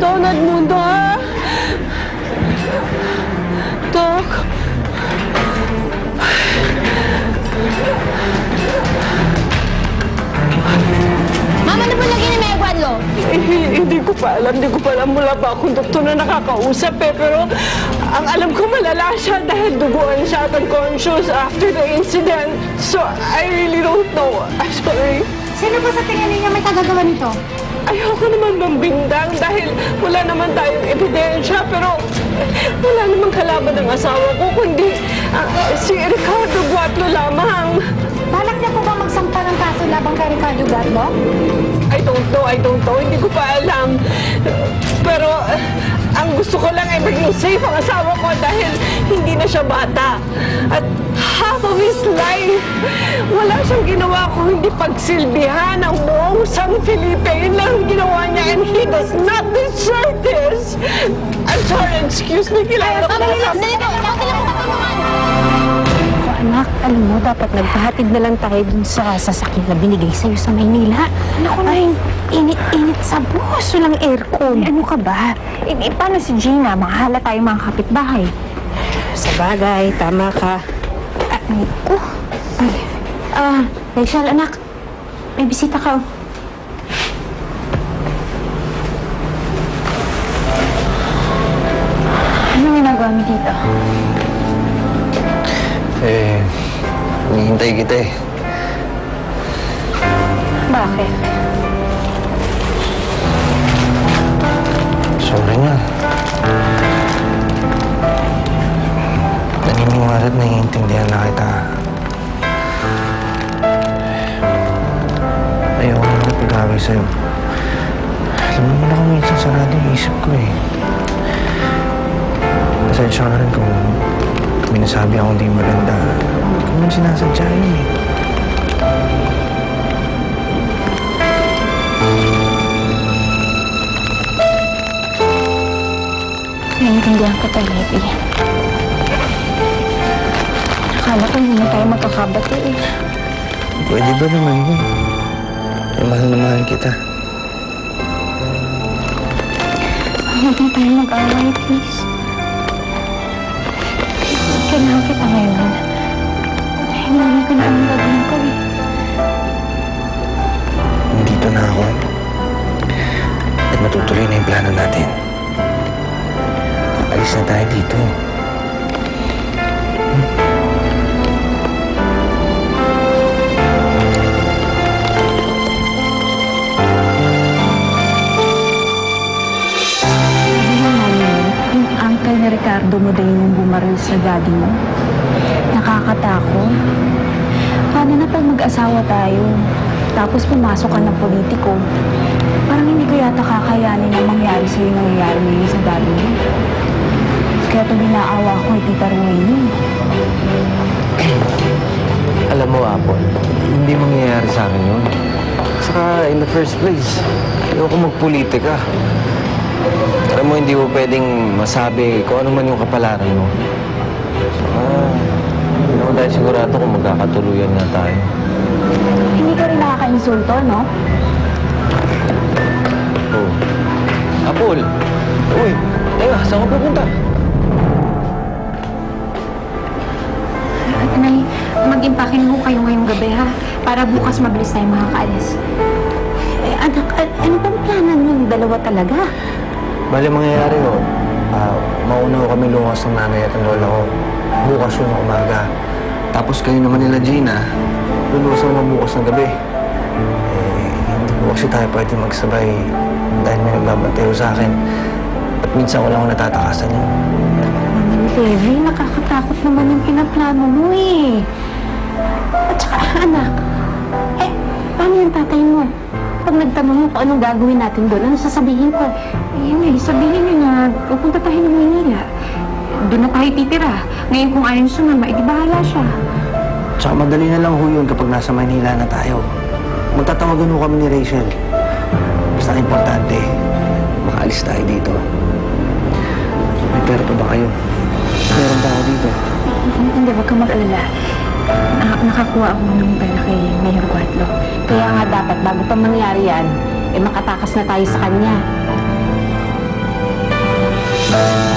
Mundo, Edmundo, ha? Dok. Mama, ano po lagi ni Mayor Guadlo? Hindi ko pa alam. Wala pa akong doktor na nakakausap pero ang alam ko malala siya dahil duguan siya at unconscious after the incident. So, I really don't know. I'm sorry. Sino po sa tingin ninyo may kagagawa nito? Ayoko naman mambindang dahil wala naman tayong ebidensya pero wala namang kalaban ng asawa ko kundi si Ricardo Guatlo lamang. Balak niya po ba magsampa ng kaso labang kay Ricardo Guadlo? I don't know. Hindi ko pa alam. Pero ang gusto ko lang ay maging safe ang asawa ko dahil hindi na siya bata. At half of his life, wala siyang ginawa kung hindi pagsilbihan ang buong San Felipe. Yun lang ang ginawa niya and he does not deserve this. I'm sorry, excuse me. Kailangan ako Anak, alam mo, dapat nagpahatid na lang tayo dun sa sasakyan na binigay sa'yo sa Maynila. Naku, ay, init-init sa bus. Walang aircon. Ay, ano ka ba? Paano si Gina? Mahala tayo mga kapitbahay. Sa bagay, tama ka. Rachel, anak. May bisita ka. Ano ginagawa mo dito? Hinihintay kita eh. Bakit? Sorry na. Naniniwala at naiintindihan na kita. Ayoko na pag-away sa'yo. Alam naman ako minsan sarado yung isip ko eh. Pasensya ka rin kung may nasabi akong di maganda. Hindi ko naman sinasadya yun eh. Naiintindihan ko tayo, Levi. Akala ko hindi na tayo magkakabati eh. Pwede ba naman yun? Eh, mahal na mahal kita. Huwag na tayo mag-away, please. Kailangan kita ngayon. Hindi ko na ang gagawin ko eh. Nandito na ako. At matutuloy na yung plano natin. Alis na tayo dito. Yung uncle ni Ricardo mo din yung bumaril sa daddy mo. Nakakatakot. Paano na pag mag-asawa tayo, tapos pumasok ka ng politiko, parang hindi ko yata kakayanin na mangyari sa'yo yung nangyayari ngayon sa daddy mo. Kaya ito binaawa ko kay Tita Rowena. Alam mo, Apple, hindi mangyayari sa akin yun. Saka, in the first place, ayoko magpolitika. Alam mo, hindi mo pwedeng masabi kung ano man yung kapalaran mo. Saka, hindi ako dahil sigurado kung magkakatuluyan na tayo. Hindi ka rin nakaka-insulto, no? Oh. Apple! Uy! Teka, saan ka pupunta? Nay, mag-impake mo kayo ngayong gabi, ha? Para bukas mabilis tayo makakaalis. Anak, ano bang planan yung dalawa talaga? Bale, mangyayari ho. Mauna ho kami luwas ng nanay at ang lola ko. Bukas yun ng umaga. Tapos kayo naman nila Gina, luluwas naman bukas ng gabi. Hindi po kasi tayo pwede magsabay dahil may nagbabantay ho sa akin. At minsan wala akong natatakasan yun. Levi, nakakatakot naman yung pinaplano mo eh. At saka, anak, paano yung tatay mo? Pag nagtanong mo kung anong gagawin natin doon, ano sasabihin ko? Sabihin niyo na pupunta tayo ng Manila. Doon na tayo titira. Ngayon kung ayaw siya naman, edi bahala siya. Tsaka madali na lang ho yun kapag nasa Manila na tayo. Magtatawagan ho kami ni Rachel. Basta importante, makaalis tayo dito. May pera pa ba kayo? Meron ba ako dito? Hindi, wag kang mag-alala. Nakakuha ako ng pera kay Mayor Guadlo. Kaya nga dapat, bago pa mangyari yan, makatakas na tayo sa kanya. Thank